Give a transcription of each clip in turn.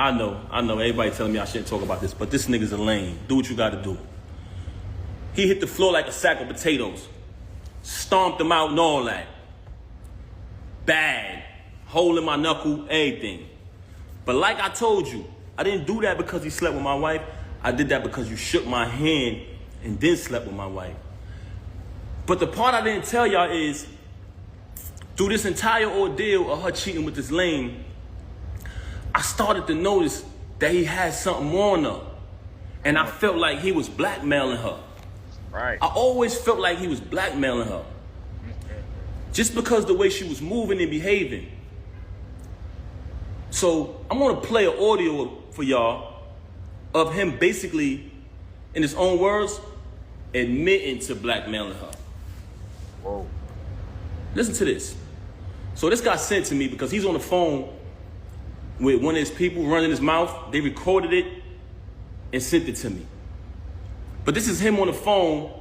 I know. Everybody telling me I shouldn't talk about this, but this nigga's a lame. Do what you gotta do. He hit the floor like a sack of potatoes. Stomped him out and all that. Bad. Hole in my knuckle, everything. But like I told you, I didn't do that because he slept with my wife. I did that because you shook my hand and then slept with my wife. But the part I didn't tell y'all is, through this entire ordeal of her cheating with this lame, I started to notice that he had something on her. And I felt like he was blackmailing her. Right. I always felt like he was blackmailing her. Just because the way she was moving and behaving. So I'm gonna play an audio for y'all of him basically, in his own words, admitting to blackmailing her. Whoa. Listen to this. So this got sent to me because he's on the phone with one of his people running his mouth. They recorded it and sent it to me. But this is him on the phone.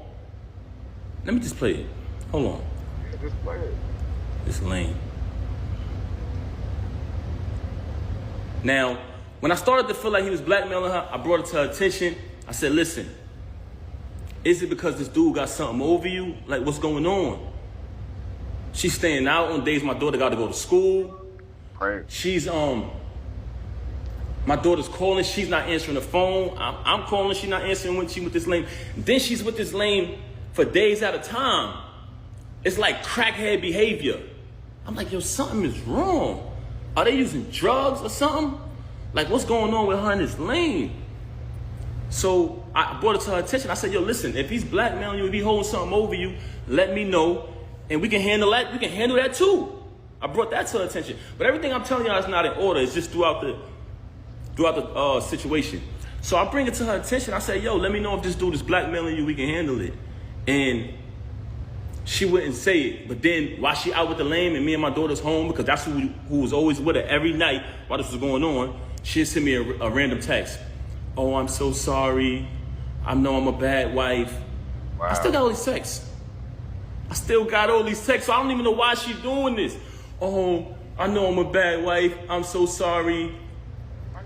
Let me just play it. Hold on. Yeah, just play it. It's lame. Now, when I started to feel like he was blackmailing her, I brought it to her attention. I said, listen, is it because this dude got something over you? Like, what's going on? She's staying out on days my daughter got to go to school. Right. She's, my daughter's calling, she's not answering the phone. I'm calling, she's not answering when she with this lame. Then she's with this lame for days at a time. It's like crackhead behavior. I'm like, yo, something is wrong. Are they using drugs or something? Like, what's going on with her and this lame? So I brought it to her attention. I said, yo, listen, if he's blackmailing you, if he's holding something over you, let me know. And we can handle that. We can handle that too. I brought that to her attention. But everything I'm telling y'all is not in order. It's just throughout the situation. So I bring it to her attention. I say, yo, let me know if this dude is blackmailing you, we can handle it. And she wouldn't say it. But then while she out with the lame and me and my daughter's home, because that's who was always with her every night while this was going on, she'd send me a random text. Oh, I'm so sorry. I know I'm a bad wife. Wow. I still got all these texts. So I don't even know why she's doing this. Oh, I know I'm a bad wife. I'm so sorry.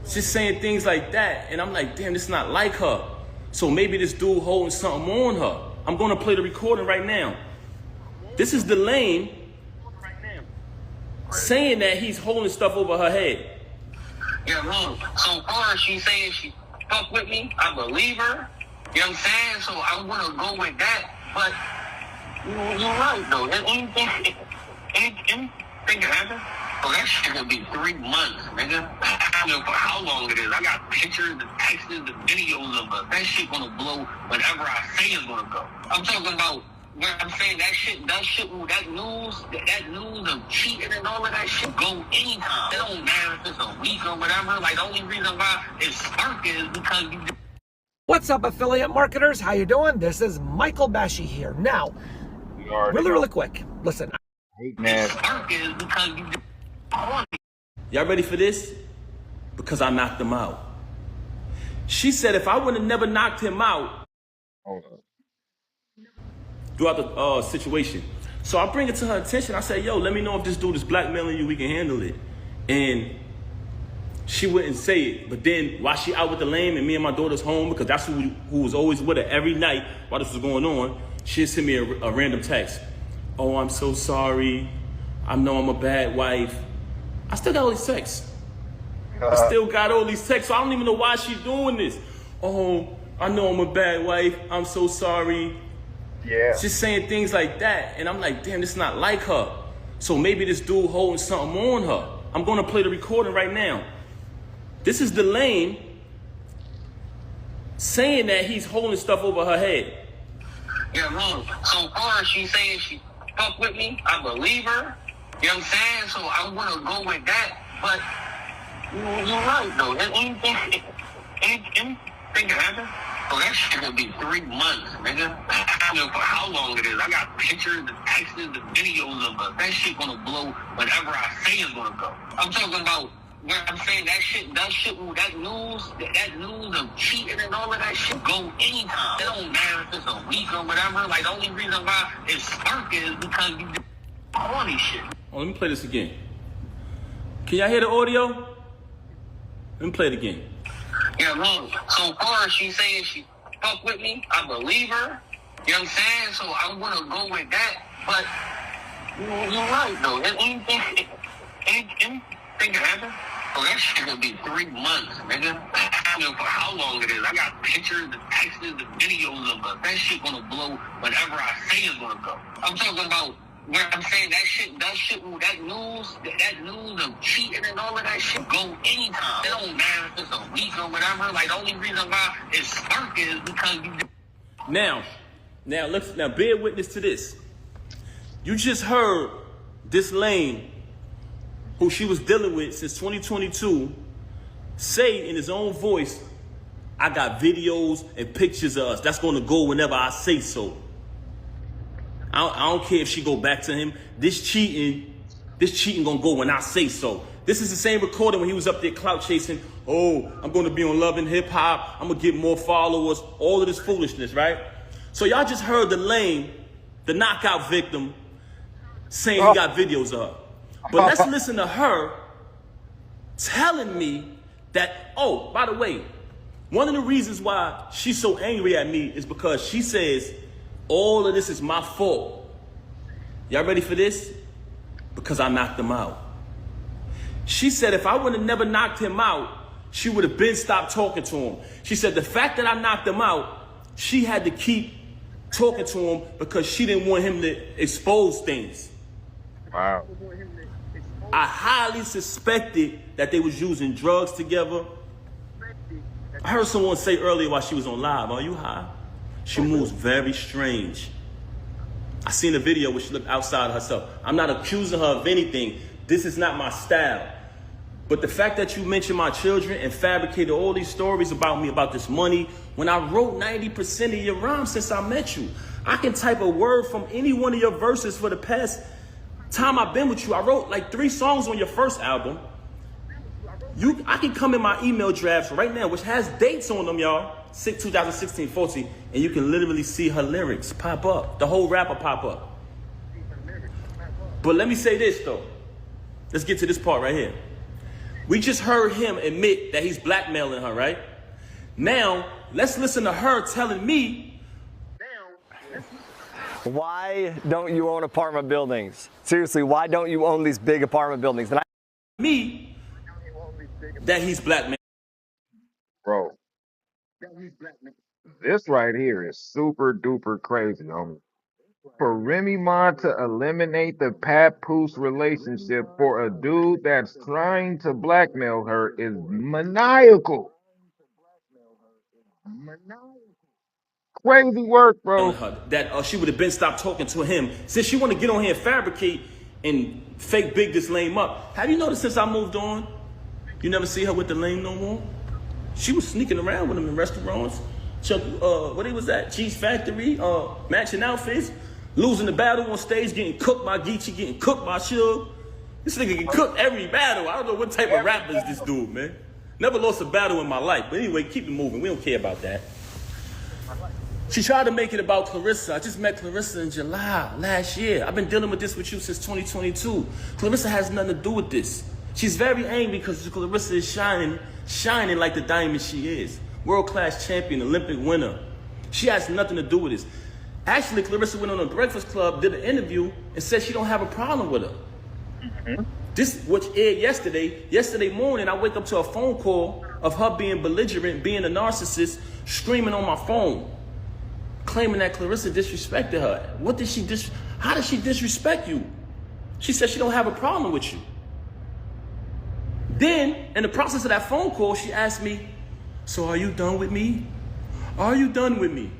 She's saying things like that. And I'm like, damn, this is not like her. So maybe this dude holding something on her. I'm going to play the recording right now. This is the lame saying that he's holding stuff over her head. Yeah, look, so far she's saying she fuck with me, I believe her. You know what I'm saying? So I'm going to go with that. But you're right, though. Anything can happen. So that shit gonna be 3 months, nigga. I don't know for how long it is. I got pictures, the texts, the videos of us. That shit gonna blow whenever I say it's gonna go. I'm talking about when I'm saying that news of cheating and all of that shit go anytime. It don't matter if it's a week or whatever. Like, the only reason why it's sparking is because you. What's up, affiliate marketers? How you doing? This is Michael Bashi here. Now, really quick. Listen. Man. Sparking is because you. Y'all ready for this? Because I knocked him out. She said if I would have never knocked him out throughout the situation. So I bring it to her attention. I say, yo, let me know if this dude is blackmailing you, we can handle it. And she wouldn't say it. But then while she out with the lame and me and my daughter's home, because that's who was always with her every night while this was going on, she'd send me a random text. Oh, I'm so sorry. I know I'm a bad wife. I still got all these texts. So I don't even know why she's doing this. Oh, I know I'm a bad wife. I'm so sorry. Yeah. She's saying things like that. And I'm like, damn, this is not like her. So maybe this dude holding something on her. I'm going to play the recording right now. This is the lame saying that he's holding stuff over her head. Yeah, look, so far she's saying she fuck with me, I believe her. You know what I'm saying? So I'm going to go with that. But you're right, though. Anything can happen. So that shit gonna be 3 months, nigga. I don't know for how long it is. I got pictures, the texts, the videos of us. That shit gonna blow whenever I say it's gonna go. I'm talking about when I'm saying that news of cheating and all of that shit go anytime. It don't matter if it's a week or whatever. Like, the only reason why it's sparking is because you do all these shit. Oh, let me play this again. Can y'all hear the audio? Let me play it again. You know what I mean? So far as she saying she fuck with me, I believe her. You know what I'm saying? So I'm gonna go with that. But you're right though. Anything can happen. Oh, that shit gonna be 3 months, nigga. I don't know for how long it is. I got pictures, the texts, the videos of it. That shit gonna blow whenever I say it's gonna go. I'm talking about where I'm saying that news of cheating and all of that shit go anytime. It don't matter if it's a week or whatever. Like the only reason why it's sparking is because you. Now bear witness to this. You just heard this lame who she was dealing with since 2022, say in his own voice, I got videos and pictures of us. That's going to go whenever I say so. I don't care if she go back to him. This cheating going to go when I say so. This is the same recording when he was up there clout chasing. Oh, I'm going to be on Love and Hip Hop. I'm going to get more followers. All of this foolishness, right? So y'all just heard the lame, the knockout victim, saying he got videos of her. But let's listen to her telling me that, oh, by the way, one of the reasons why she's so angry at me is because she says all of this is my fault. Y'all ready for this? Because I knocked him out. She said if I would have never knocked him out, she would have been stopped talking to him. She said the fact that I knocked him out, she had to keep talking to him because she didn't want him to expose things. Wow. I highly suspected that they was using drugs together. I heard someone say earlier while she was on live, are you high? She moves very strange. I seen a video where she looked outside of herself. I'm not accusing her of anything. This is not my style. But the fact that you mentioned my children and fabricated all these stories about me, about this money, when I wrote 90% of your rhymes since I met you, I can type a word from any one of your verses for the past time I've been with you. I wrote like 3 songs on your first album. I can come in my email drafts right now, which has dates on them, y'all. 2016, 14, and you can literally see her lyrics pop up. The whole rapper pop up. But let me say this though. Let's get to this part right here. We just heard him admit that he's blackmailing her, right? Now, let's listen to her telling me, why don't you own apartment buildings? Seriously, why don't you own these big apartment buildings? And that he's blackmailing. Bro, this right here is super duper crazy, homie. For Remy Ma to eliminate the papoose relationship for a dude that's trying to blackmail her is maniacal. Crazy work, bro. That she would have been stopped talking to him. Since she want to get on here and fabricate and fake big this lame up. Have you noticed since I moved on, you never see her with the lame no more? She was sneaking around with him in restaurants. What was that? Cheese Factory, matching outfits, losing the battle on stage, getting cooked by Geechee, getting cooked by Suge. This nigga get cooked every battle. I don't know what type of rapper is this dude, man. Never lost a battle in my life. But anyway, keep it moving. We don't care about that. She tried to make it about Clarissa. I just met Clarissa in July last year. I've been dealing with this with you since 2022. Clarissa has nothing to do with this. She's very angry because Clarissa is shining like the diamond she is. World-class champion, Olympic winner. She has nothing to do with this. Actually, Clarissa went on a Breakfast Club, did an interview, and said she don't have a problem with her. Mm-hmm. This, which aired yesterday. Yesterday morning, I wake up to a phone call of her being belligerent, being a narcissist, screaming on my phone, claiming that Clarissa disrespected her. How did she disrespect you? She said she don't have a problem with you. Then, in the process of that phone call, she asked me, so are you done with me? Are you done with me?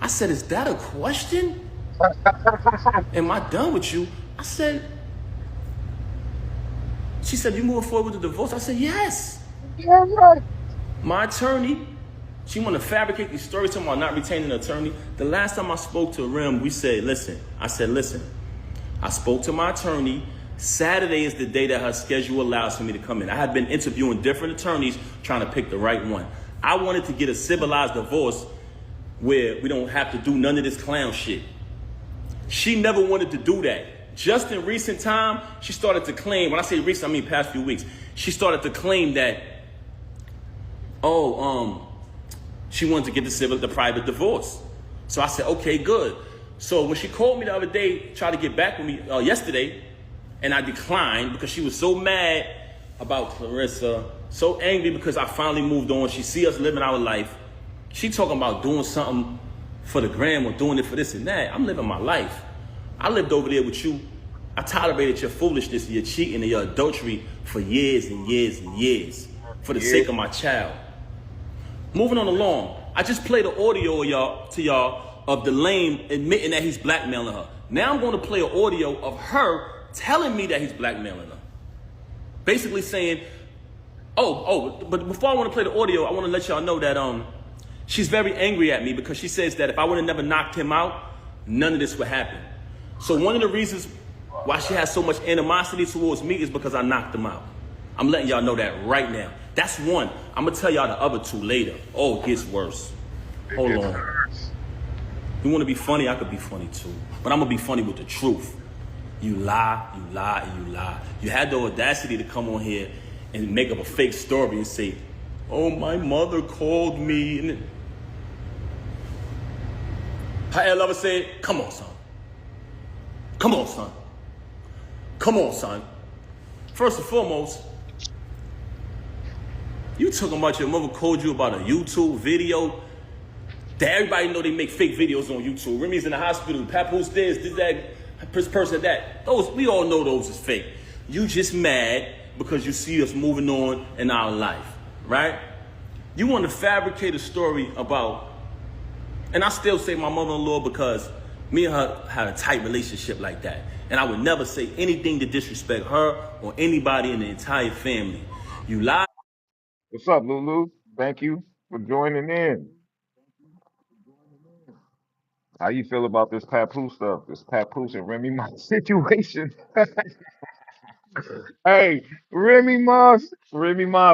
I said, is that a question? Am I done with you? I said, she said, you moving forward with the divorce? I said, yes. Yeah, right. My attorney, she want to fabricate these stories talking about not retaining an attorney. The last time I spoke to Rim, I said, listen, I spoke to my attorney. Saturday is the day that her schedule allows for me to come in. I had been interviewing different attorneys trying to pick the right one. I wanted to get a civilized divorce where we don't have to do none of this clown shit. She never wanted to do that. Just in recent time, she started to claim, when I say recent, I mean past few weeks, she started to claim that oh, she wanted to get the private divorce. So I said, okay, good. So when she called me the other day, tried to get back with me yesterday, and I declined because she was so mad about Clarissa, so angry because I finally moved on. She see us living our life. She talking about doing something for the gram or doing it for this and that. I'm living my life. I lived over there with you. I tolerated your foolishness and your cheating and your adultery for years and years and years for the sake of my child. Moving on along, I just played the audio to y'all of the lame admitting that he's blackmailing her. Now I'm going to play an audio of her telling me that he's blackmailing her. Basically saying, but before I want to play the audio, I want to let y'all know that she's very angry at me because she says that if I would have never knocked him out, none of this would happen. So one of the reasons why she has so much animosity towards me is because I knocked him out. I'm letting y'all know that right now. That's one. I'm going to tell y'all the other two later. Oh, it gets worse. Hold on. You want to be funny? I could be funny too. But I'm going to be funny with the truth. You lie, you lie, and you lie. You had the audacity to come on here and make up a fake story and say, oh, my mother called me. And her lover said, come on, son. Come on, son. Come on, son. First and foremost, you talking about your mother called you about a YouTube video that everybody know they make fake videos on YouTube. Remy's in the hospital, Papoose this, that, person that. Those, we all know those is fake. You just mad because you see us moving on in our life, right? You want to fabricate a story about, and I still say my mother-in-law because me and her had a tight relationship like that. And I would never say anything to disrespect her or anybody in the entire family. You lie. What's up, Lulu? Thank you for joining in. How you feel about this Papoose stuff? This Papoose and Remy Ma situation? Hey, Remy Ma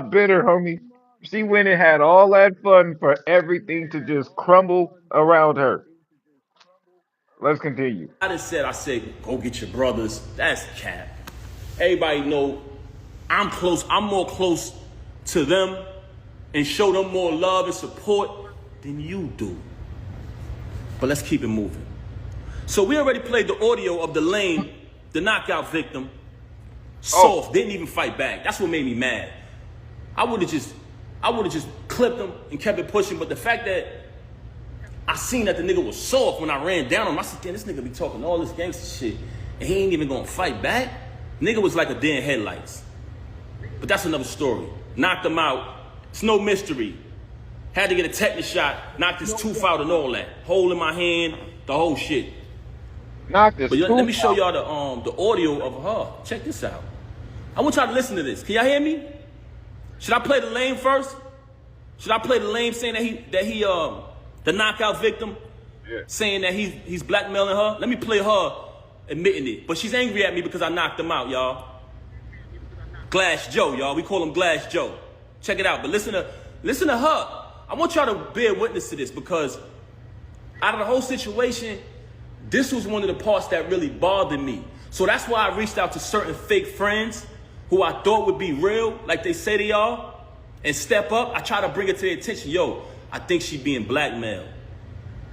bitter, homie. She went and had all that fun for everything to just crumble around her. Let's continue. I said, go get your brothers. That's cap. Everybody know I'm close. I'm more close to them and show them more love and support than you do. But let's keep it moving. So we already played the audio of the lame, the knockout victim. Soft, didn't even fight back. That's what made me mad. I would have just clipped him and kept it pushing. But the fact that I seen that the nigga was soft when I ran down on him, I said, damn, this nigga be talking all this gangster shit and he ain't even gonna fight back. Nigga was like a deer in headlights. But that's another story. Knocked him out. It's no mystery. Had to get a tetanus shot, knocked his tooth out and all that. Hole in my hand, the whole shit. Knocked his But tooth let me show out. y'all the audio of her. Check this out. I want y'all to listen to this. Can y'all hear me? Should I play the lame first? Should I play the lame saying that he the knockout victim, saying that he's blackmailing her? Let me play her admitting it. But she's angry at me because I knocked him out, y'all. Glass Joe, y'all. We call him Glass Joe. Check it out. But listen to her. I want y'all to bear witness to this because out of the whole situation, this was one of the parts that really bothered me. So that's why I reached out to certain fake friends who I thought would be real, like they say they are, and step up. I try to bring it to their attention. Yo, I think she being blackmailed.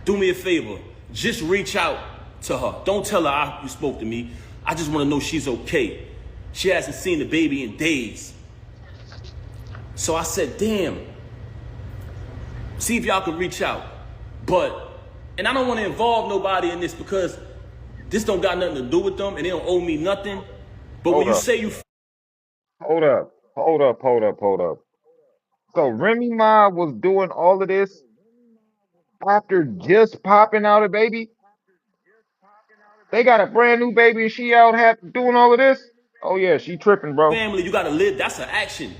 Do me a favor. Just reach out to her. Don't tell her you spoke to me. I just want to know she's okay. She hasn't seen the baby in days. So I said, damn. See if y'all can reach out. And I don't want to involve nobody in this because this don't got nothing to do with them and they don't owe me nothing. But when you say you... Hold up. So Remy Ma was doing all of this after just popping out a baby? They got a brand new baby and she out doing all of this? Oh yeah, she tripping, bro. Family, you got to live. That's an action.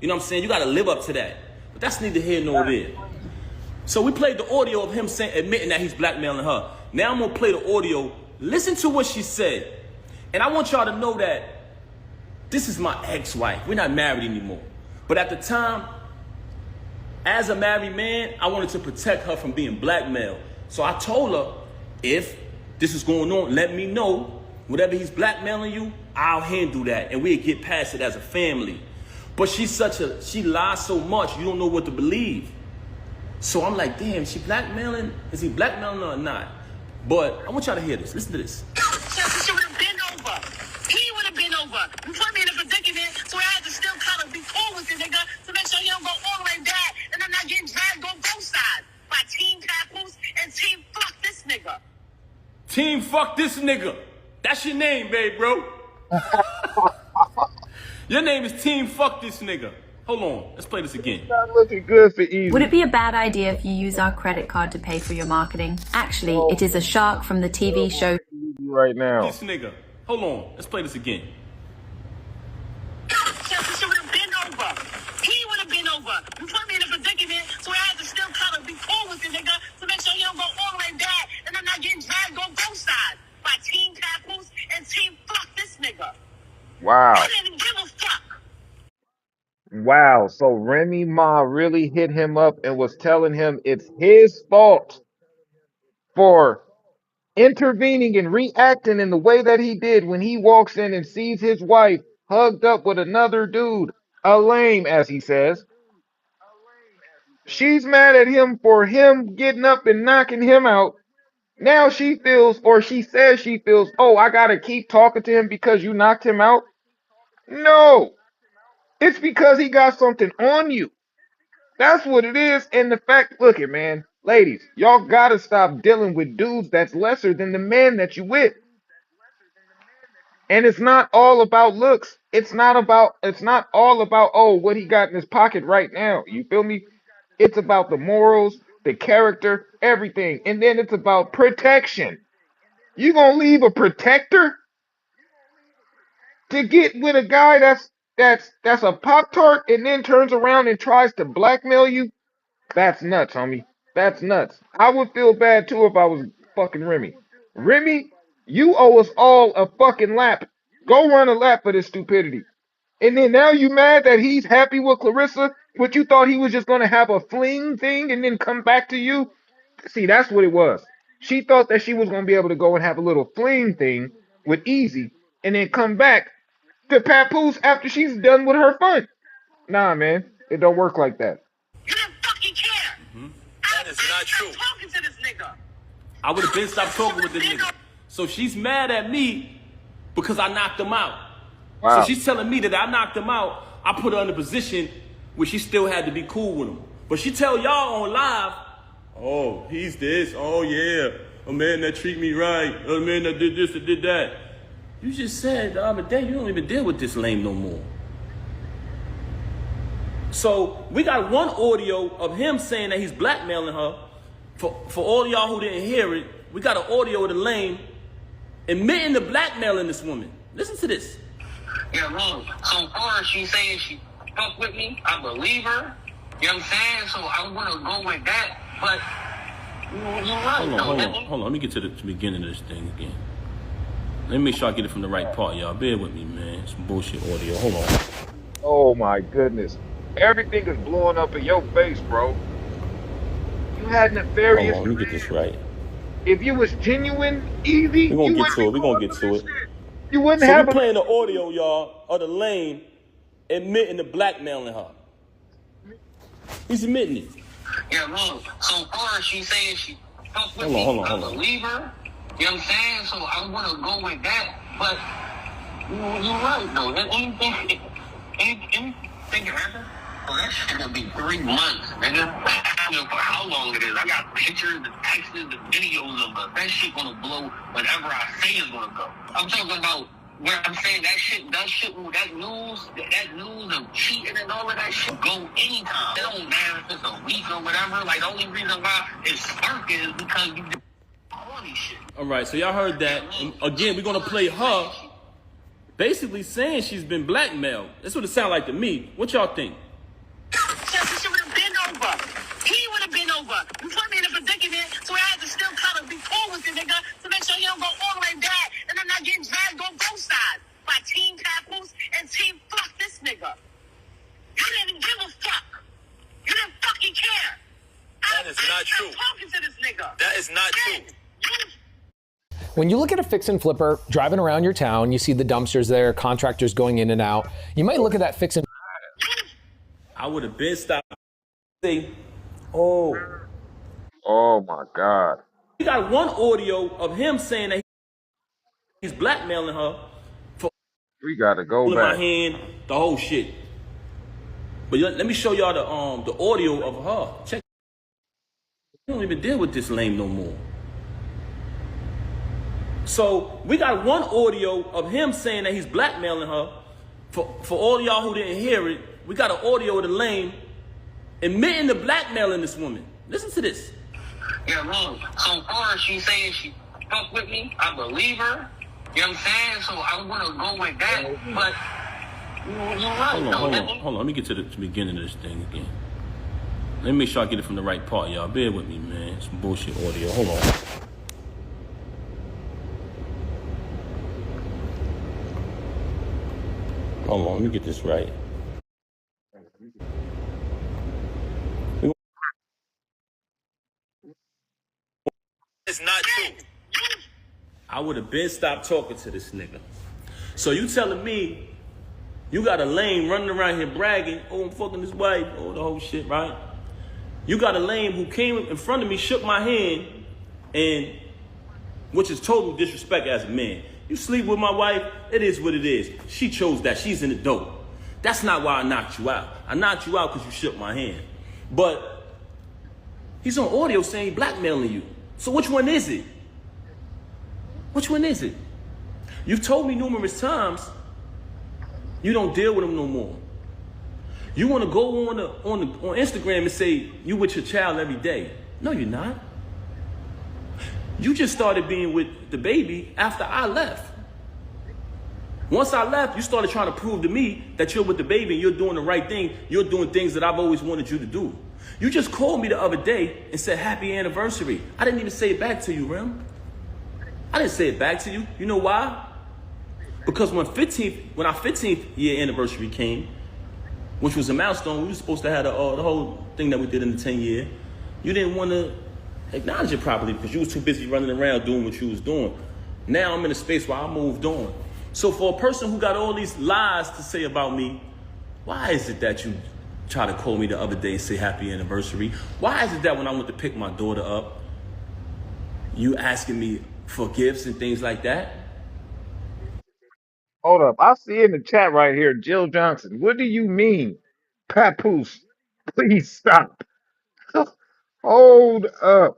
You know what I'm saying? You got to live up to that. But that's neither here nor there. So we played the audio of him admitting that he's blackmailing her. Now I'm going to play the audio. Listen to what she said. And I want y'all to know that this is my ex-wife. We're not married anymore. But at the time, as a married man, I wanted to protect her from being blackmailed. So I told her, if this is going on, let me know. Whatever he's blackmailing you, I'll handle that. And we'll get past it as a family. But she lies so much, you don't know what to believe. So I'm like, damn, is he blackmailing her or not? But I want y'all to hear this. Listen to this. She would have been over. He would have been over. You put me in a predicament, so I had to still kind of be cool with the nigga to make sure he don't go all the way back and I'm not getting dragged on both sides by Team Papoose and Team Fuck This Nigga. Team Fuck This Nigga. That's your name, babe, bro. Your name is Team Fuck This Nigga. Hold on, let's play this again. Not looking good for Easy. Would it be a bad idea if you use our credit card to pay for your marketing? Actually, it is a shark from the TV show. Right now. This nigga. Hold on, let's play this again. She would have been over. He would have been over. You put me in a predicament, so I had to still kind of be cool with the nigga to make sure he don't go all the way back and I'm not getting dragged on both sides by Team Papoose and Team Fuck This Nigga. Wow. I didn't give a fuck. Wow. So Remy Ma really hit him up and was telling him it's his fault for intervening and reacting in the way that he did when he walks in and sees his wife hugged up with another dude, a lame, as he says. She's mad at him for him getting up and knocking him out. Now she feels, or she says she feels, oh, I gotta keep talking to him because you knocked him out. No, it's because he got something on you. That's what it is. And the fact, look it, man, ladies, y'all gotta stop dealing with dudes that's lesser than the man that you with. And it's not all about looks. It's not all about, oh, what he got in his pocket right now. You feel me? It's about the morals, the character, everything. And then it's about protection. You gonna leave a protector to get with a guy that's a Pop-Tart and then turns around and tries to blackmail you? That's nuts, homie. That's nuts. I would feel bad too if I was fucking Remy. Remy, you owe us all a fucking lap. Go run a lap for this stupidity. And then now you mad that he's happy with Clarissa, but you thought he was just gonna have a fling thing and then come back to you? See, that's what it was. She thought that she was gonna be able to go and have a little fling thing with Easy and then come back to Papoose after she's done with her fun. Nah, man, it don't work like that. You didn't fucking care. That is not true. Talking to this nigga. I would have been stopped talking with this nigga. So she's mad at me because I knocked him out. Wow. So she's telling me that I knocked him out. I put her in a position where she still had to be cool with him. But she tell y'all on live, oh, he's this. Oh, yeah. A man that treat me right. A man that did this and did that. You just said the other day you don't even deal with this lame no more. So we got one audio of him saying that he's blackmailing her. For all y'all who didn't hear it, we got an audio of the lame admitting to blackmailing this woman. Listen to this. Yeah, man. So far as she saying she fuck with me, I believe her. You know what I'm saying? So I'm gonna go with that. But you're right. Hold on. Let me get to the beginning of this thing again. Let me make sure I get it from the right part, y'all. Bear with me, man. Some bullshit audio. Hold on. Oh my goodness. Everything is blowing up in your face, bro. You had nefarious. Hold on, let me get this right. If you was genuine, Easy, We're gonna get to it. We're gonna get to it. You wouldn't So have we playing the audio, y'all, of the lame admitting to blackmailing her. He's admitting it. yeah, man. So far as she saying she fuck with Hold me, on. I believe her. You know what I'm saying? So I'm gonna go with that. But you're right though. Anything can happen. Well, that shit gonna be 3 months, nigga. I don't know for how long it is. I got pictures, the texts, the videos of it. That shit gonna blow whatever I say is gonna go. I'm talking about where I'm saying that news of cheating and all of that shit go anytime. It don't matter if it's a week or whatever. Like, the only reason why it's sparking is because you do all these shit. All right, so y'all heard that. And again, we're gonna play her basically saying she's been blackmailed. That's what it sounds like to me. What y'all think? She would have been over. He would have been over. You put me in a predicament, so I had to still kind of be cool with the nigga to make sure he don't go all the way back and I'm not getting dragged on both sides by Team Papoose and Team Fuck This Nigga. You didn't give a fuck. You didn't fucking care. That is not true. Talking to this nigga. That is not true. When you look at a fix and flipper driving around your town, you see the dumpsters there, contractors going in and out. You might look at that fix and You I would have been stopped. Say, oh, Oh my God. we got one audio of him saying that he's blackmailing her for We gotta go holding my back. hand, the whole shit. But let me show y'all the audio of her. Check. We don't even deal with this lame no more. So we got one audio of him saying that he's blackmailing her. For all y'all who didn't hear it, we got an audio of the lame admitting to blackmailing this woman. Listen to this. Yeah, look, so far as she saying she fuck with me, I believe her. You know what I'm saying? So I'm gonna go with that. But you're right, Hold on. Let me get to the beginning of this thing again. Let me make sure I get it from the right part, y'all. Bear with me, man. Some bullshit audio. Hold on. Hold on, let me get this right. It's not true. I would have been stopped talking to this nigga. So you telling me you got a lame running around here bragging, oh, I'm fucking this wife, oh, the whole shit, right? You got a lame who came in front of me, shook my hand, and which is total disrespect as a man. You sleep with my wife, it is what it is. She chose that, she's in the dope. That's not why I knocked you out. I knocked you out because you shook my hand. But he's on audio saying blackmailing you. So which one is it? Which one is it? You've told me numerous times you don't deal with him no more. You want to go on Instagram and say you with your child every day. No, you're not. You just started being with the baby after I left. Once I left, you started trying to prove to me that you're with the baby and you're doing the right thing. You're doing things that I've always wanted you to do. You just called me the other day and said happy anniversary. I didn't even say it back to you, Rem. I didn't say it back to you. You know why? Because when our 15th year anniversary came, which was a milestone, we were supposed to have the whole thing that we did in the 10 year. You didn't want to acknowledge it properly because you was too busy running around doing what you was doing. Now I'm in a space where I moved on. So for a person who got all these lies to say about me, why is it that you try to call me the other day and say happy anniversary? Why is it that when I went to pick my daughter up, you asking me for gifts and things like that? Hold up. I see in the chat right here, Jill Johnson. What do you mean? Papoose, please stop. Hold up.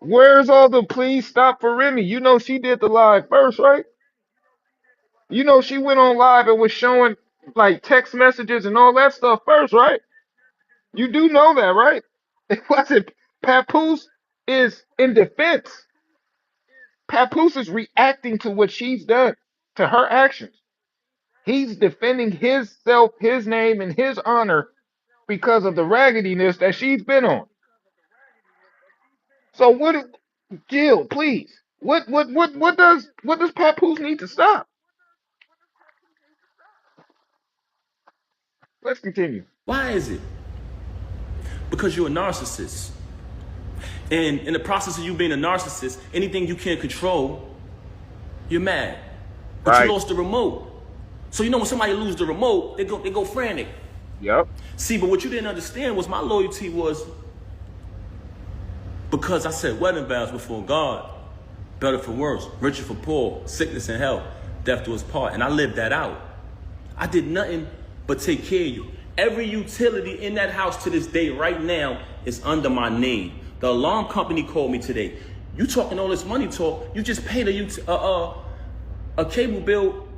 Where's all the please stop for Remy? You know she did the live first, right? You know she went on live and was showing like text messages and all that stuff first, right? You do know that, right? It wasn't. Papoose is in defense. Papoose is reacting to what she's done, to her actions. He's defending himself, his name, and his honor because of the raggediness that she's been on. So Jill, please, what does Papoose need to stop? Let's continue. Why is it? Because you're a narcissist. And in the process of you being a narcissist, anything you can't control, you're mad. But Right. you lost the remote. So you know when somebody loses the remote, they go frantic. Yep. See, but what you didn't understand was my loyalty was because I said wedding vows before God, better for worse, richer for poor, sickness and health, death to us part. And I lived that out. I did nothing but take care of you. Every utility in that house to this day right now is under my name. The alarm company called me today. You talking all this money talk, you just paid a cable bill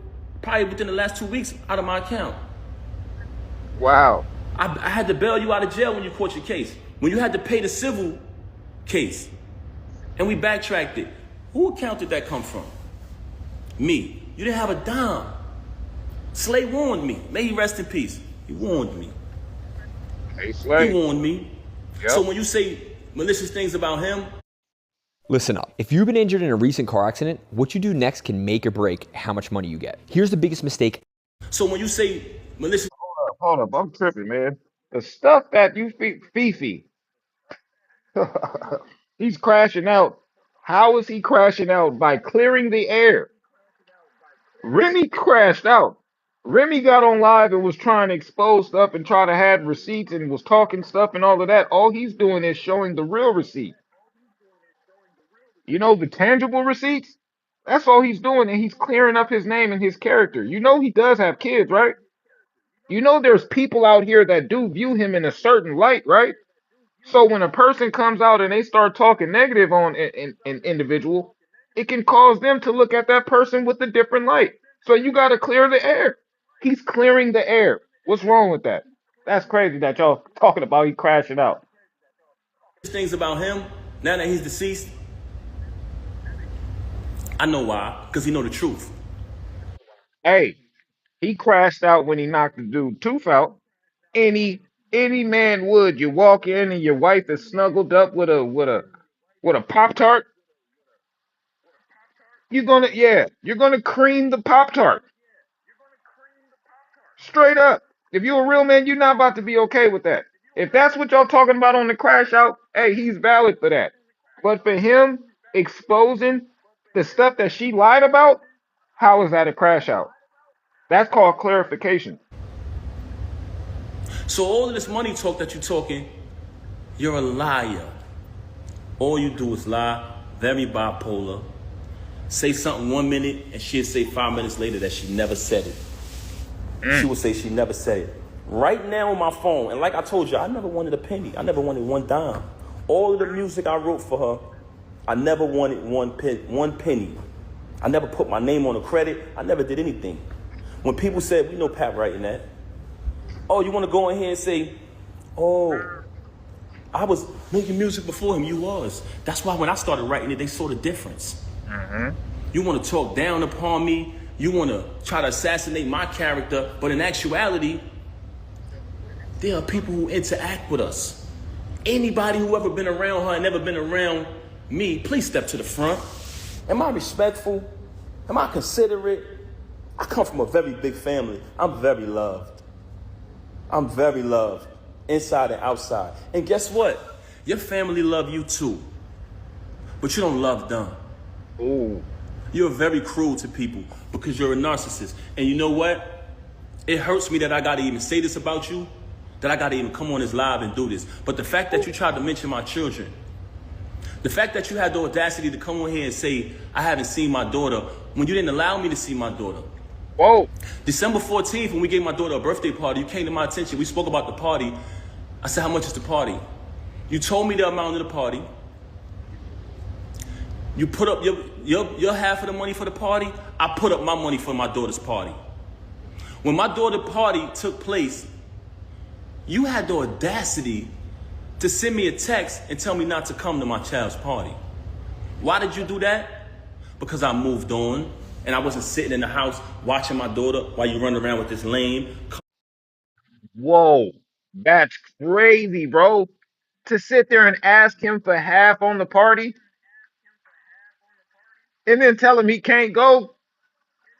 probably within the last 2 weeks out of my account. Wow. I had to bail you out of jail when you caught your case. When you had to pay the civil case, and we backtracked it. Who account did that come from? Me. You didn't have a dime. Slay warned me. May he rest in peace. He warned me. Hey, He Slay. warned me. Yep. So when you say malicious things about him, Listen up. If you've been injured in a recent car accident, what you do next can make or break how much money you get. Here's the biggest mistake. so when you say malicious, Hold up. I'm tripping, man. The stuff that you Fifi, he's crashing out. How is he crashing out? By clearing the air. Remy crashed out. Remy got on live and was trying to expose stuff and try to have receipts and was talking stuff and all of that. All he's doing is showing the real receipt. You know, the tangible receipts? That's all he's doing, and he's clearing up his name and his character. You know he does have kids, right? You know there's people out here that do view him in a certain light, right? So when a person comes out and they start talking negative on an individual, it can cause them to look at that person with a different light. So you got to clear the air. He's clearing the air. What's wrong with that? That's crazy that y'all talking about he crashing out. Things about him, now that he's deceased, I know why, because he know the truth. Hey, he crashed out when he knocked the dude tooth out. Any man would. You walk in and your wife is snuggled up with a Pop Tart. You're gonna cream the Pop Tart. Straight up. If you're a real man, you're not about to be okay with that. If that's what y'all talking about on the crash out, hey, he's valid for that. But for him exposing the stuff that she lied about, how is that a crash out? That's called clarification. So all of this money talk that you're talking, you're a liar. All you do is lie, very bipolar. Say something 1 minute and she'll say 5 minutes later that she never said it. She will say she never said it. Right now on my phone, and like I told you, I never wanted a penny. I never wanted one dime. All of the music I wrote for her, I never wanted one penny. I never put my name on a credit. I never did anything. When people said, we know Pat writing that. Oh, you want to go in here and say, oh, I was making music before him. You was. That's why when I started writing it, they saw the difference. You want to talk down upon me. You want to try to assassinate my character. But in actuality, there are people who interact with us. Anybody who ever been around her and never been around me, please step to the front. Am I respectful? Am I considerate? I come from a very big family. I'm very loved. I'm very loved, inside and outside. And guess what? Your family love you too, but you don't love them. Ooh. You're very cruel to people because you're a narcissist. And you know what? It hurts me that I gotta even say this about you, that I gotta even come on this live and do this. But the fact that you tried to mention my children, the fact that you had the audacity to come on here and say, I haven't seen my daughter, when you didn't allow me to see my daughter. Whoa. December 14th, when we gave my daughter a birthday party, you came to my attention. We spoke about the party. I said, how much is the party? You told me the amount of the party. You put up your half of the money for the party. I put up my money for my daughter's party. When my daughter's party took place, you had the audacity to send me a text and tell me not to come to my child's party. Why did you do that? Because I moved on. And I wasn't sitting in the house watching my daughter while you run around with this lame. Whoa. That's crazy, bro. To sit there and ask him for half on the party and then tell him he can't go.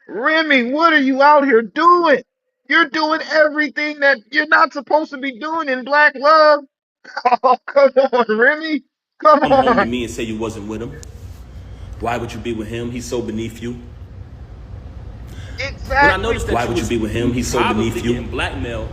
Remy, what are you out here doing? You're doing everything that you're not supposed to be doing in Black Love. Oh, come on, Remy. Come Come home to on. me and say you wasn't with him. Why would you be with him? He's so beneath you. Exactly. When I noticed that why would you be with him? He's so beneath you. Blackmail.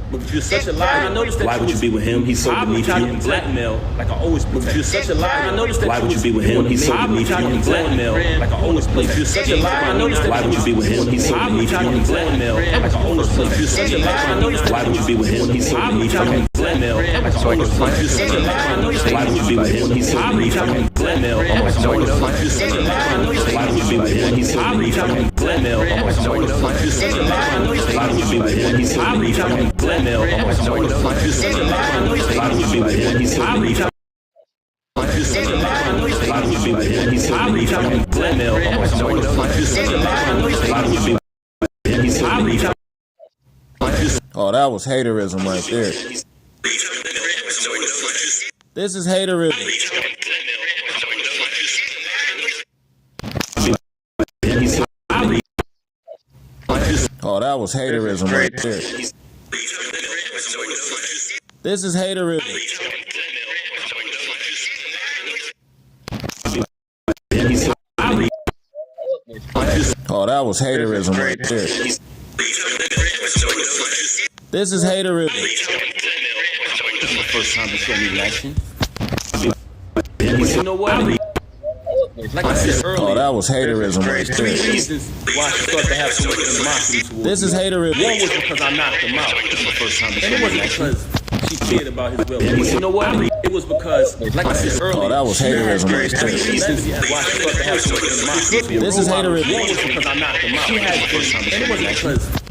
Because you're such a liar. I noticed that why would you be with him? He's so beneath you. And blackmail, like I always because you're such a liar. I noticed that why would you be with him? He's so beneath you. And blackmail, like I always because you're such a liar. I noticed that why would you be with him? He's so beneath you. And blackmail, like I always because you're such a liar. I noticed why would you be with him? He's so beneath you. And blackmail, like I always because you're such a liar. I noticed why would you be with him? He's so beneath you. And blackmail, almost always because you're such a liar. I noticed why would you be with him? He's so beneath you. And blackmail, almost always because you're such a liar. I noticed why would you be with him? He's so beneath you. And blackmail, almost always. You're such a liar. Why would you be with him? He's so beneath you. You're such a liar. Why would you be with him? He's so beneath you. And blackmail, almost always. You're such a liar. Why would you be with him? He's so beneath you. Oh, that was haterism right there. This is haterism. Oh, that was haterism right there. This is haterism. Oh, that was haterism right there. This is haterism. This is the first time he showed me reaction. You know what? Like I said earlier, Oh, that was haterism right three there. reasons why she started to have so much animosity towards This is me. haterism. One was because I knocked him out. This is the first time. And it wasn't because she cared about his well-being. You know what? It was because, like I said earlier, Oh, that was haterism right three there. reasons why she started to have so much animosity. This is haterism. One was because I knocked him out. She had, and it wasn't because